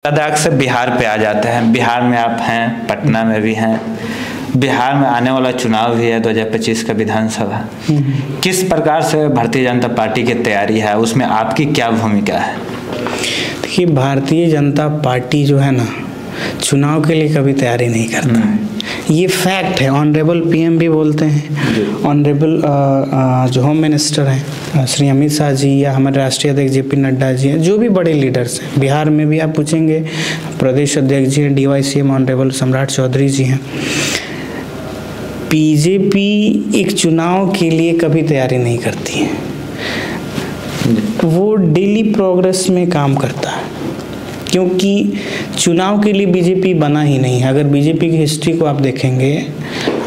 लद्दाख से बिहार पे आ जाते हैं। बिहार में आप हैं, पटना में भी हैं। बिहार में आने वाला चुनाव भी है 2025 का विधानसभा। किस प्रकार से भारतीय जनता पार्टी की तैयारी है, उसमें आपकी क्या भूमिका है? देखिए, भारतीय जनता पार्टी जो है ना, चुनाव के लिए कभी तैयारी नहीं करता है। ये फैक्ट है। ऑनरेबल पीएम भी बोलते हैं, ऑनरेबल जो होम मिनिस्टर हैं श्री अमित शाह जी, या हमारे राष्ट्रीय अध्यक्ष जेपी नड्डा जी हैं, जो भी बड़े लीडर्स हैं। बिहार में भी आप पूछेंगे, प्रदेश अध्यक्ष जी हैं DYCM ऑनरेबल सम्राट चौधरी जी हैं। बीजेपी एक चुनाव के लिए कभी तैयारी नहीं करती है, वो डेली प्रोग्रेस में काम करता है, क्योंकि चुनाव के लिए बीजेपी बना ही नहीं है। अगर बीजेपी की हिस्ट्री को आप देखेंगे,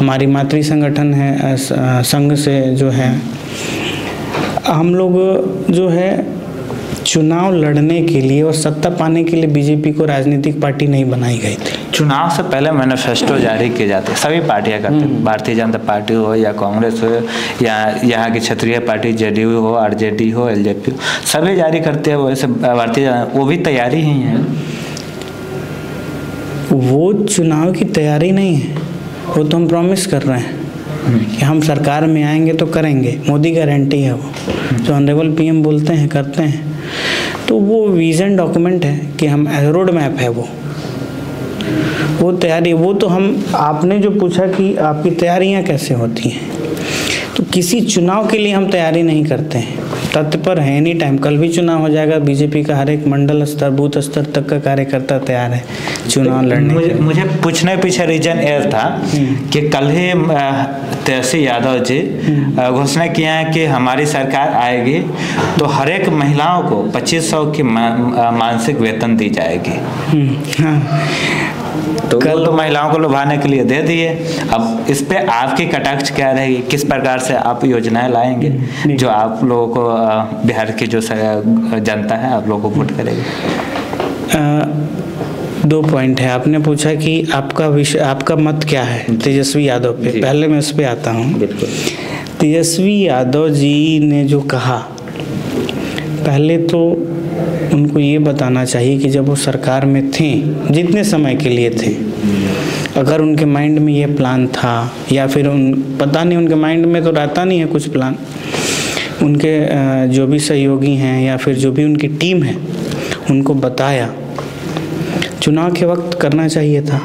हमारी मातृ संगठन है संघ से जो है, हम लोग जो है चुनाव लड़ने के लिए और सत्ता पाने के लिए बीजेपी को राजनीतिक पार्टी नहीं बनाई गई थी। चुनाव से पहले मैनिफेस्टो जारी किए जाते, सभी पार्टियां करते, भारतीय जनता पार्टी हो या कांग्रेस हो या यहाँ की क्षेत्रीय पार्टी JDU हो, RJD हो, LJP हो, सभी जारी करते हैं। वैसे भारतीय वो भी तैयारी ही है। वो चुनाव की तैयारी नहीं है, वो तो हम प्रॉमिस कर रहे हैं कि हम सरकार में आएंगे तो करेंगे। मोदी गारंटी है वो, जो ऑनरेबल पीएम बोलते हैं करते हैं। तो वो विजन डॉक्यूमेंट है कि हम रोड मैप है वो तैयारी। वो तो हम, आपने जो पूछा कि आपकी तैयारियां कैसे होती हैं, तो किसी चुनाव के लिए हम तैयारी नहीं करते हैं, तत्पर है एनी टाइम। कल भी चुनाव हो जाएगा, बीजेपी का हर एक मंडल स्तर, बूथ स्तर तक का कार्यकर्ता तैयार है चुनाव लड़ने। मुझे पूछने पीछे रीजन ये था कि कल ही तेजस्वी यादव जी घोषणा किया है कि हमारी सरकार आएगी तो हर एक महिलाओं को 2500 की मासिक वेतन दी जाएगी। तो कल तो महिलाओं को लुभाने के लिए दे दिए। अब इस पे आपकी कटाक्ष क्या रहेगी? किस प्रकार से आप योजनाएं लाएंगे जो आप लोगों को, बिहार की जो जनता है, आप लोगों को वोट करेगी? 2 पॉइंट है। आपने पूछा कि आपका विषय, आपका मत क्या है तेजस्वी यादव पे। पहले मैं उस पे आता हूँ। तेजस्वी यादव जी ने जो कहा, पहले तो उनको ये बताना चाहिए कि जब वो सरकार में थे, जितने समय के लिए थे, अगर उनके माइंड में ये प्लान था, या फिर पता नहीं, उनके माइंड में तो रहता नहीं है कुछ प्लान, उनके जो भी सहयोगी हैं या फिर जो भी उनकी टीम है, उनको बताया, चुनाव के वक्त करना चाहिए था।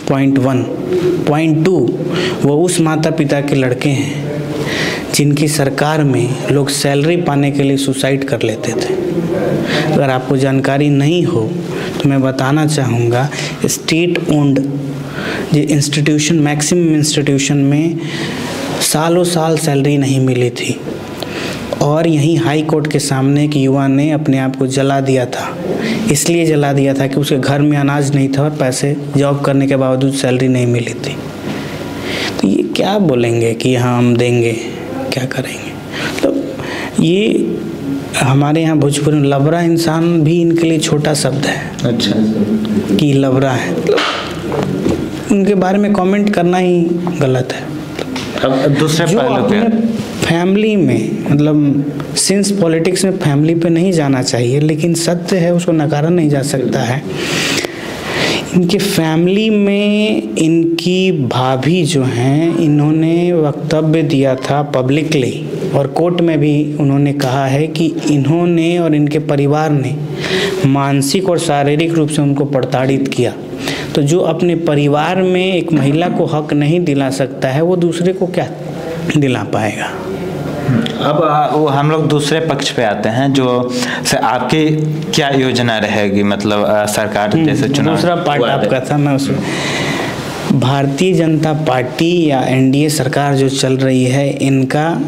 पॉइंट 1। पॉइंट 2, वो उस माता पिता के लड़के हैं जिनकी सरकार में लोग सैलरी पाने के लिए सुसाइड कर लेते थे। अगर आपको जानकारी नहीं हो तो मैं बताना चाहूँगा, स्टेट ओन्ड जो इंस्टीट्यूशन, मैक्सिमम इंस्टीट्यूशन में सालों साल सैलरी नहीं मिली थी, और यहीं हाई कोर्ट के सामने एक युवा ने अपने आप को जला दिया था। इसलिए जला दिया था कि उसके घर में अनाज नहीं था और पैसे जॉब करने के बावजूद सैलरी नहीं मिली थी। तो ये क्या बोलेंगे कि हाँ हम देंगे, क्या करेंगे? तो ये हमारे यहाँ भोजपुरी में लबरा इंसान भी इनके लिए छोटा शब्द है। अच्छा, कि लबरा है, उनके बारे में कमेंट करना ही गलत है। अब दूसरे पहलू पे, फैमिली में, मतलब सिंस पॉलिटिक्स में फैमिली पे नहीं जाना चाहिए, लेकिन सत्य है, उसको नकारा नहीं जा सकता है। इनके फैमिली में इनकी भाभी जो हैं, इन्होंने वक्तव्य दिया था पब्लिकली, और कोर्ट में भी उन्होंने कहा है कि इन्होंने और इनके परिवार ने मानसिक और शारीरिक रूप से उनको प्रताड़ित किया। तो जो अपने परिवार में एक महिला को हक नहीं दिला सकता है, वो दूसरे को क्या दिला पाएगा? अब वो हम लोग दूसरे पक्ष पे आते हैं, जो से आपकी क्या योजना रहेगी, मतलब सरकार जैसे चुनाव। दूसरा पार्ट आपका था, मैं उसमें भारतीय जनता पार्टी या NDA सरकार जो चल रही है, इनका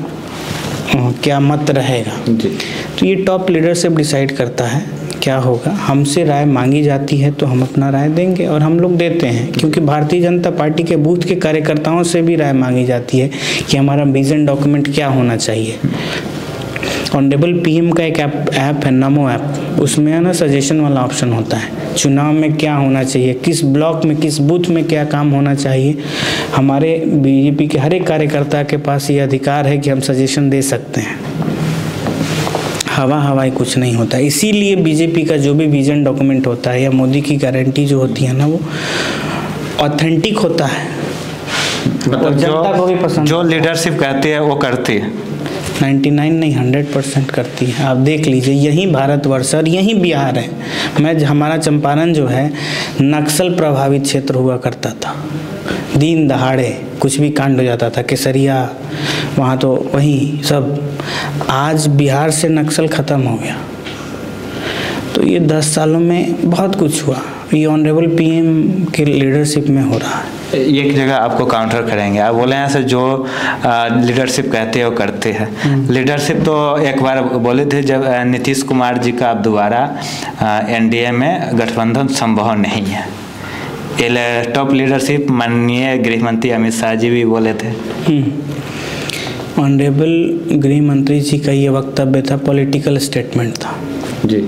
क्या मत रहेगा जी। तो ये टॉप लीडरशिप डिसाइड करता है क्या होगा। हमसे राय मांगी जाती है तो हम अपना राय देंगे, और हम लोग देते हैं, क्योंकि भारतीय जनता पार्टी के बूथ के कार्यकर्ताओं से भी राय मांगी जाती है कि हमारा विजन डॉक्यूमेंट क्या होना चाहिए। ऑनरेबल पीएम का एक ऐप है, नमो ऐप, उसमें है ना सजेशन वाला ऑप्शन होता है, चुनाव में क्या होना चाहिए, किस ब्लॉक में, किस बूथ में क्या काम होना चाहिए। हमारे बीजेपी के हर एक कार्यकर्ता के पास ये अधिकार है कि हम सजेशन दे सकते हैं। हवाई कुछ नहीं होता। इसीलिए बीजेपी का जो भी विजन डॉक्यूमेंट होता है या मोदी की गारंटी जो होती है ना, वो ऑथेंटिक होता है, मतलब जनता को भी पसंद, जो लीडरशिप कहती है वो करती है। 99 नहीं 100% करती है। आप देख लीजिए, यही भारतवर्ष और यही बिहार है। हमारा चंपारण जो है नक्सल प्रभावित क्षेत्र हुआ करता था। दिन दहाड़े कुछ भी कांड हो जाता था, केसरिया वहाँ तो वही सब। आज बिहार से नक्सल ख़त्म हो गया। तो ये 10 सालों में बहुत कुछ हुआ। ये ऑनरेबल पीएम के लीडरशिप में हो रहा है। एक जगह आपको काउंटर करेंगे, आप बोले हैं सर जो लीडरशिप कहते हैं वो करते हैं। लीडरशिप तो एक बार बोले थे जब नीतीश कुमार जी का अब दोबारा एनडीए में गठबंधन संभव नहीं है। ये टॉप लीडरशिप माननीय गृह मंत्री अमित शाह जी भी बोले थे। ऑनरेबल गृह मंत्री जी का ये वक्तव्य था, पॉलिटिकल स्टेटमेंट था जी।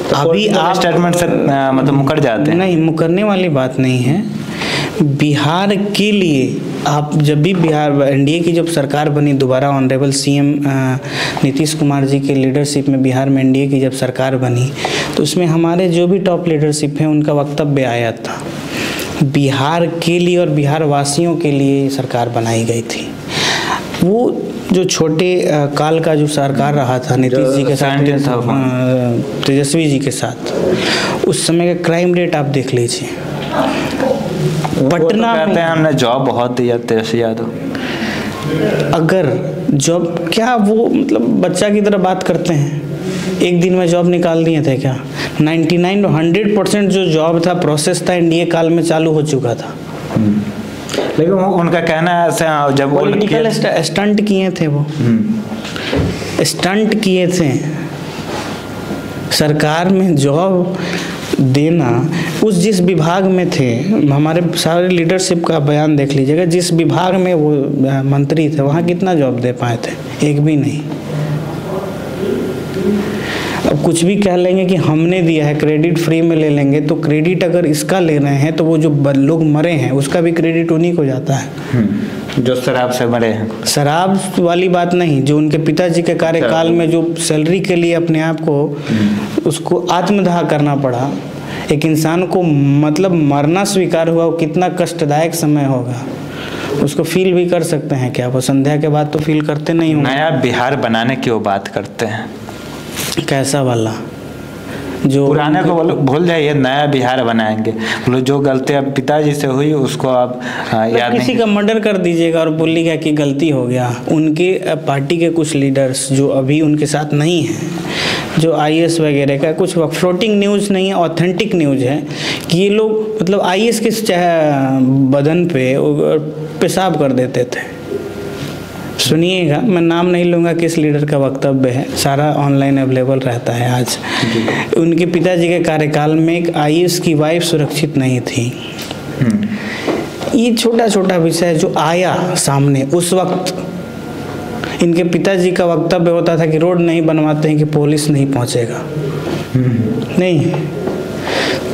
तो अभी आप स्टेटमेंट से मतलब मुकर जाते हैं? नहीं, मुकरने वाली बात नहीं है। बिहार के लिए आप जब भी बिहार एनडीए की जब सरकार बनी दोबारा, ऑनरेबल सीएम नीतीश कुमार जी के लीडरशिप में बिहार में एनडीए की जब सरकार बनी, तो उसमें हमारे जो भी टॉप लीडरशिप हैं उनका वक्तव्य आया था। बिहार के लिए और बिहार वासियों के लिए सरकार बनाई गई थी। वो जो छोटे काल का जो सरकार रहा था नीतीश जी के साथ, तेजस्वी जी के साथ, उस समय का क्राइम रेट आप देख लीजिए। पटना तो कहते हैं हमने जॉब बहुत दिया तेजस्वी यादव। अगर जॉब क्या, वो मतलब बच्चा की तरह बात करते हैं। एक दिन में जॉब निकाल दिए थे क्या? 99 100% जो जॉब था, प्रोसेस था, एनडीए काल में चालू हो चुका था। लेकिन उनका कहना है जब पॉलिटिकल स्टंट किए थे, वो स्टंट किए थे। सरकार में जॉब देना, उस जिस विभाग में थे, हमारे सारे लीडरशिप का बयान देख लीजिएगा, जिस विभाग में वो मंत्री थे वहाँ कितना जॉब दे पाए थे? एक भी नहीं। अब कुछ भी कह लेंगे कि हमने दिया है, क्रेडिट फ्री में ले लेंगे, तो क्रेडिट अगर इसका ले रहे हैं तो वो जो लोग मरे हैं उसका भी क्रेडिट उन्हीं को जाता है जो शराब से मरे हैं। शराब वाली बात नहीं, जो उनके पिताजी के कार्यकाल में जो सैलरी के लिए अपने आप को उसको आत्मदाह करना पड़ा, एक इंसान को मतलब मरना स्वीकार हुआ, वो कितना कष्टदायक समय होगा उसको फील भी कर सकते हैं क्या? वो संध्या के बाद तो फील करते नहीं होंगे। नया बिहार बनाने की वो बात करते हैं। कैसा वाला? जो पुराने को भूल जाइए, नया बिहार बनाएंगे। बोलो जो गलतियां पिताजी से हुई उसको आप याद किसी का मर्डर कर दीजिएगा और बोलिएगा कि गलती हो गया। उनके पार्टी के कुछ लीडर्स जो अभी उनके साथ नहीं हैं, जो आईएएस वगैरह का कुछ फ्लोटिंग न्यूज़ नहीं है, ऑथेंटिक न्यूज़ है कि ये लोग मतलब आईएएस के बदन पे पेशाब कर देते थे। सुनिएगा, मैं नाम नहीं लूँगा किस लीडर का वक्तव्य है, सारा ऑनलाइन अवेलेबल रहता है आज। उनके पिताजी के कार्यकाल में एक आईएएस की वाइफ सुरक्षित नहीं थी। ये छोटा छोटा विषय जो आया सामने उस वक्त, इनके पिताजी का वक्तव्य होता था कि रोड नहीं बनवाते हैं कि पुलिस नहीं पहुंचेगा। नहीं,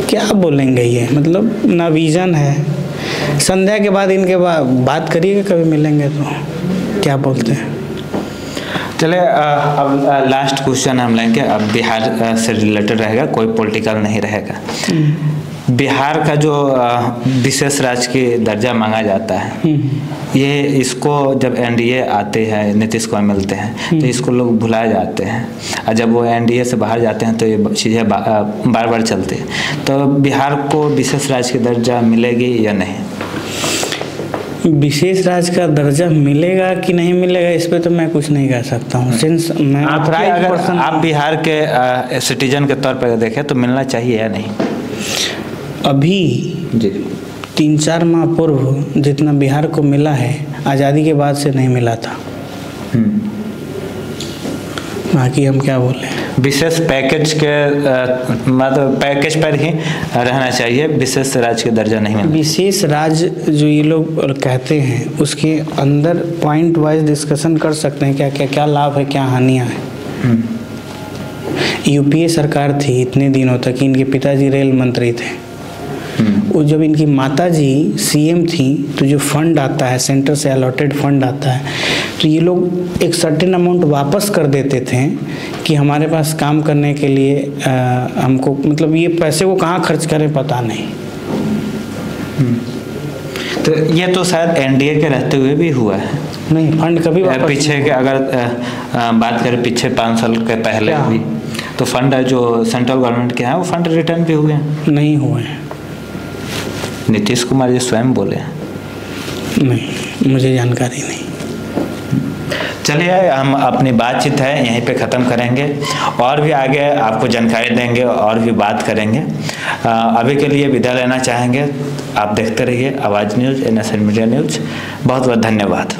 क्या बोलेंगे ये? मतलब ना विजन है। संध्या के बाद इनके बात करिएगा, कभी मिलेंगे तो क्या बोलते हैं। चले अब लास्ट क्वेश्चन हम लेंगे। अब बिहार से रिलेटेड रहेगा, कोई पॉलिटिकल नहीं रहेगा। बिहार का जो विशेष राज्य की दर्जा मांगा जाता है, ये इसको जब एनडीए आते हैं, नीतीश कुमार मिलते हैं, तो इसको लोग भुला जाते हैं, और जब वो एनडीए से बाहर जाते हैं तो ये चीज़ें बार बार चलती हैं। तो बिहार को विशेष राज्य की दर्जा मिलेगी या नहीं? विशेष राज्य का दर्जा मिलेगा कि नहीं मिलेगा, इस पे तो मैं कुछ नहीं कह सकता हूँ। सिंस मैं अगर आप बिहार के सिटीजन के तौर पर देखें तो मिलना चाहिए या नहीं? अभी जी 3-4 माह पूर्व जितना बिहार को मिला है, आज़ादी के बाद से नहीं मिला था। बाकी हम क्या बोले, विशेष पैकेज के मतलब पैकेज पर ही रहना चाहिए, विशेष राज्य के दर्जा नहीं मिलता। विशेष राज्य जो ये लोग कहते हैं उसके अंदर पॉइंट वाइज डिस्कशन कर सकते हैं, क्या क्या क्या लाभ है, क्या हानियां हैं। यूपीए सरकार थी इतने दिनों तक, इनके पिताजी रेल मंत्री थे, वो जब इनकी माताजी सीएम थी तो जो फंड आता है, सेंटर से अलॉटेड फंड आता है, तो ये लोग एक सर्टेन अमाउंट वापस कर देते थे कि हमारे पास काम करने के लिए हमको, मतलब ये पैसे वो कहाँ खर्च करें पता नहीं। तो ये तो शायद एनडीए के रहते हुए भी हुआ है। नहीं, फंड कभी वापस पीछे के अगर बात करें पीछे 5 साल के पहले भी, तो फंड जो सेंट्रल गवर्नमेंट के हैं वो फंड रिटर्न भी हुए हैं? नहीं हुए हैं। नीतीश कुमार जी स्वयं बोले हैं? नहीं, मुझे जानकारी नहीं। चलिए, हम अपनी बातचीत है यहीं पे ख़त्म करेंगे और भी आगे आपको जानकारी देंगे और भी बात करेंगे। अभी के लिए विदा लेना चाहेंगे। आप देखते रहिए आवाज़ न्यूज़, NSN मीडिया न्यूज़। बहुत बहुत धन्यवाद।